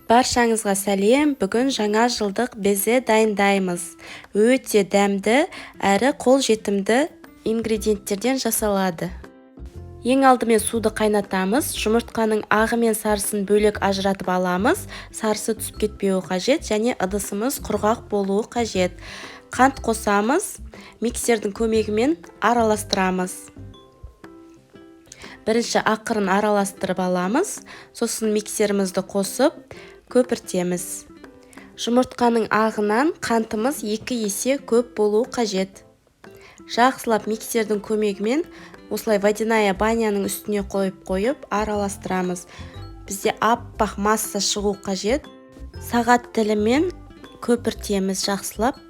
Баршаңызға сәлем. Бүгін жаңа жылдық безе дайындаймыз. Өте дәмді әрі қолжетімді ингредиенттерден жасалады. Ең алдымен суды қайнатамыз. Жұмыртқаның ағы мен сарысын бөлек ажыратып аламыз. Сарысы түсіп кетпеуі қажет және ыдысымыз құрғақ болуы қажет. Қант қосамыз. Миксердің көмегімен араластырамыз. Бірінші ақырын араластырып аламыз. Сосын миксерімізді қосып көпіртеміз. Жұмыртқаның ағынан қантымыз 2 есе көп болуы қажет. Жақсылап миксердің көмегімен осылай водяная баняның үстіне қойып араластырамыз. Бізде аппақ масса шығу қажет. Сағат тілімен көпіртеміз жақсылап.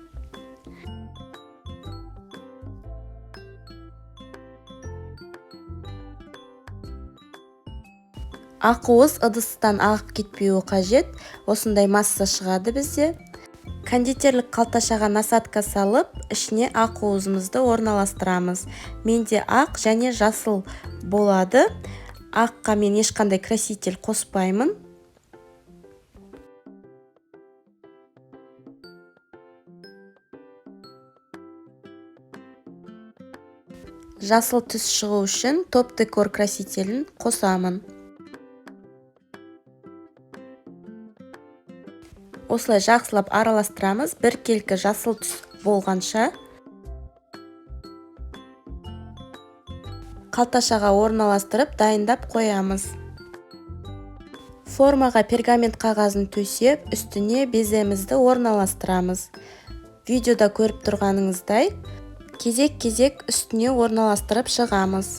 Ақуыз ыдыстан ағып кетпеуі қажет. Осындай масса шығады бізде. Кондитерлік қалташаға насадка салып, ішіне ақуызымызды орналастырамыз. Менде ақ және жасыл болады. Аққа мен ешқандай краситель қоспаймын. Жасыл түс шығу үшін топ декор красителін қосамын. Осылай жақсылап араластырамыз. Біркелкі жасыл түс болғанша. Қалташаға орналастырып дайындап қоямыз. Формаға пергамент қағазын төсеп, үстіне беземізді орналастырамыз. Видеода көріп тұрғаныңыздай, кезек-кезек үстіне орналастырып шығамыз.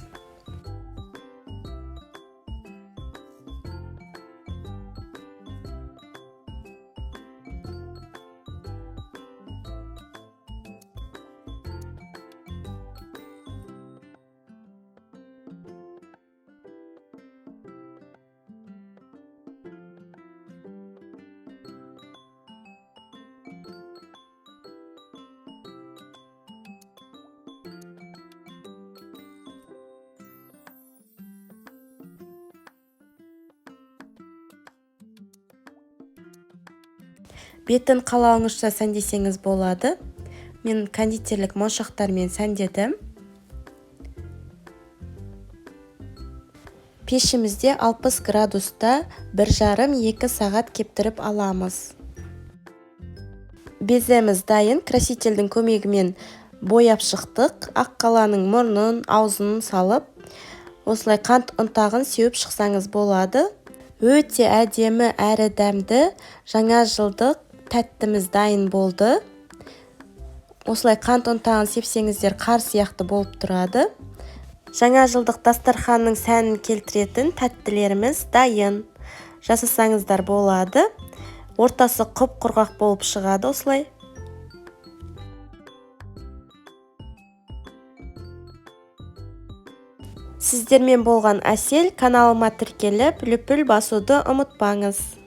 Бетін қалауыңызша сәндесеңіз болады. Мен кондитерлік моншақтармен сәндедім. Пешімізде 60 градуста 1,5-2 сағат кептіріп аламыз. Беземіз дайын. Красительдің көмегімен бояп шықтық. Аққаланың мұрнын, аузын салып, осылай қант ұнтағын сеуіп шықсаңыз болады. Өте әдемі әрі дәмді жаңа жылдық тәттіміз дайын болды. Осылай қант ұнтағын сепсеңіздер қар сияқты болып тұрады. Жаңа жылдық дастарханның сәнін келтіретін тәттілеріміз дайын. Жасасаңыздар болады. Ортасы құп-құрғақ болып шығады осылай. Сіздермен болған Әсел. Каналыма тіркеліп, лүпіл басуды ұмытпаңыз.